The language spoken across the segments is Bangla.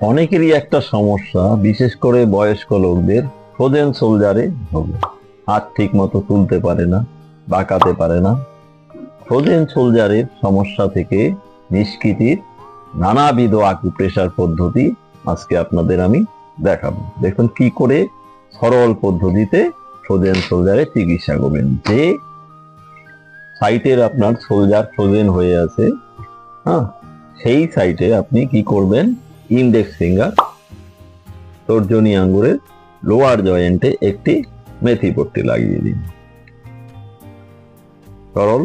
অনেকেরই একটা সমস্যা, বিশেষ করে বয়স্ক লোকদের ফ্রোজেন সোলজারে হবে। হাত ঠিক মতো তুলতে পারে না, বাঁকাতে পারে না। ফ্রোজেন সোলজারের সমস্যা থেকে নিষ্কৃতির নানাবিধ আকুপ্রেশার পদ্ধতি আজকে আপনাদের আমি দেখাবো। দেখুন কি করে সরল পদ্ধতিতে ফ্রোজেন সোলজারে চিকিৎসা করবেন। যে সাইটের আপনার সোলজার ফ্রোজেন হয়ে আছে, সেই সাইটে আপনি কি করবেন, ইন্ডেক্স ফিঙ্গার তর্জনী আঙ্গুরের লোয়ার জয়েন্টে একটি মেথি পট্টি লাগিয়ে দিন। সরল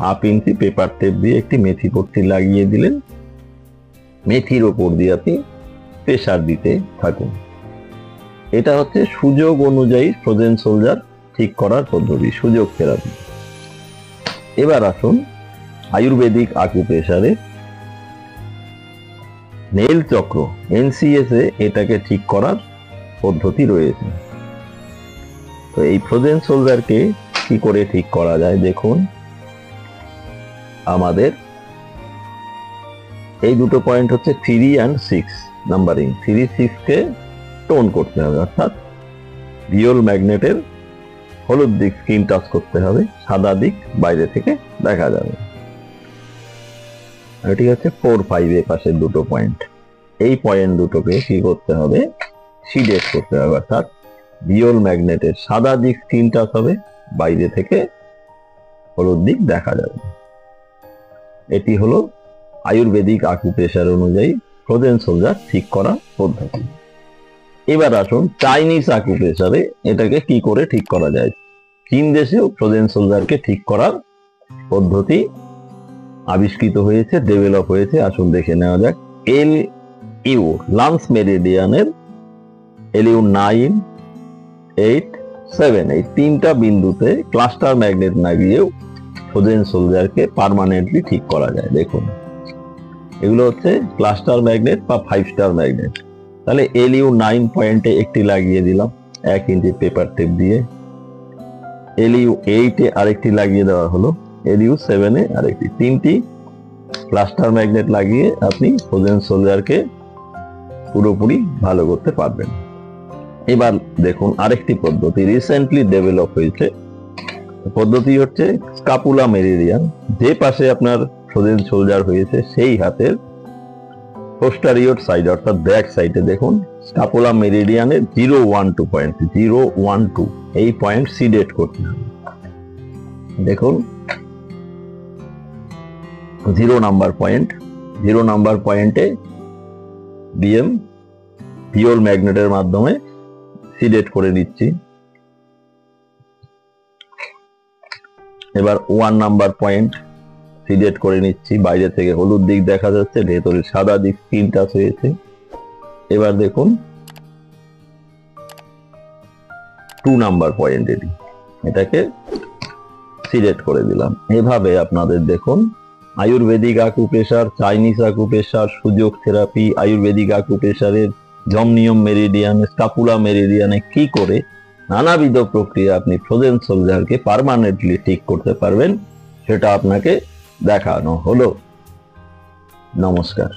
1/2 ইঞ্চি পেপার টেপ দিয়ে একটি মেথি পট্টি লাগিয়ে দিলেন। মেথির ওপর দিয়ে আপনি প্রেসার দিতে থাকুন। এটা হচ্ছে সুযোগ অনুযায়ী ফ্রোজেন সোলজার ঠিক করার পদ্ধতি, সুযোগ থেরাপি। এবার আসুন আয়ুর্বেদিক আকুপ্রেশারে নেল চক্র NCS এ এটাকে ঠিক করার পদ্ধতি রয়েছে। তো এই ফ্রোজেন সোলজারকে কি করে ঠিক করা যায়, দেখুন আমাদের এই দুটো পয়েন্ট হচ্ছে 3 and 6 নাম্বারিং। 3, 6 কে টোন করতে হবে, অর্থাৎ ভিওল ম্যাগনেটের হলুদ দিক স্কিন টাচ করতে হবে, সাদা দিক বাইরে থেকে দেখা যাবে। এটি হচ্ছে 4, 5 এর পাশের দুটো পয়েন্ট। এই পয়েন্ট দুটোকে কি করতে হবে, সিডেট করতে হবে, অর্থাৎ ভিওল ম্যাগনেটের সাদা দিক স্কিন টাচ হবে, বাইরে থেকে হলুদ দিক দেখা যাবে। এটি হলো আয়ুর্বেদিক আকুপ্রেশার অনুযায়ী ফ্রোজেন সোলজার ঠিক করা পদ্ধতি। এবার আসুন চাইনিজ আকুপ্রেশারে এটাকে কি করে ঠিক করা যায়। চীন দেশেও ফ্রোজেন সোলজারকে ঠিক করার পদ্ধতি আবিষ্কৃত হয়েছে, ডেভেলপ হয়েছে। আসুন দেখে নেওয়া যাক। LU লাংস মেরিডিয়ানের LU 9, 8, 7 এই তিনটা বিন্দুতে ক্লাস্টার ম্যাগনেট লাগিয়েও ফ্রোজেন সোলজারকে পার্মানেন্টলি ঠিক করা যায়। দেখুন এগুলো হচ্ছে ক্লাস্টার ম্যাগনেট বা 5 স্টার ম্যাগনেট। তাহলে LU 9 পয়েন্টে একটি লাগিয়ে দিলাম 1 ইঞ্চি পেপার টেপ দিয়ে। LU 8 এ আরেকটি লাগিয়ে দেওয়া হলো, LU 7 এ আরেকটি। 3টি ক্লাস্টার ম্যাগনেট লাগিয়ে আপনি ফ্রোজেন সোলজারকে পুরোপুরি ভালো করতে পারবেন। এবার দেখুন আরেকটি পদ্ধতি রিসেন্টলি ডেভেলপ হয়েছে। পদ্ধতি হচ্ছে স্কাপুলা মেরিডিয়ান। যে পাশে আপনার ফ্রোজেন সোলজার হয়েছে সেই হাতের পোস্টারিয়র সাইড অর্থাৎ ব্যাক সাইডে দেখুন স্কাপুলা মেরিডিয়ানের 012 পয়েন্ট, 012 এই পয়েন্ট সিডেট করতে হবে। দেখুন 0 নাম্বার পয়েন্ট, 0 নাম্বার পয়েন্টে বিএম ভিওল ম্যাগনেটের মাধ্যমে সিডেট করে নিচ্ছি। এবার 1 নাম্বার পয়েন্ট সিডেট করে নিচ্ছি, বাইরে থেকে হলুদ দিক দেখা যাচ্ছে, ভেতরে সাদা দিক স্কিন টাচ হয়েছে। এবার দেখুন 2 নাম্বার পয়েন্ট, এটাকে সিডেট করে দিলাম। এভাবে আপনাদের দেখুন আয়ুর্বেদিক আকুপ্রেশার, চাইনিজ আকুপ্রেশার, সুযোগ থেরাপি, আয়ুর্বেদিক আকুপ্রেশারের জমনিয়ম মেরিডিয়ান, স্কাপুলা মেরিডিয়ানে কি করে নানাবিধ প্রক্রিয়া আপনি ফ্রোজেন সোলজারকে পার্মানেন্টলি ঠিক করতে পারবেন সেটা আপনাকে দেখানো হলো। নমস্কার।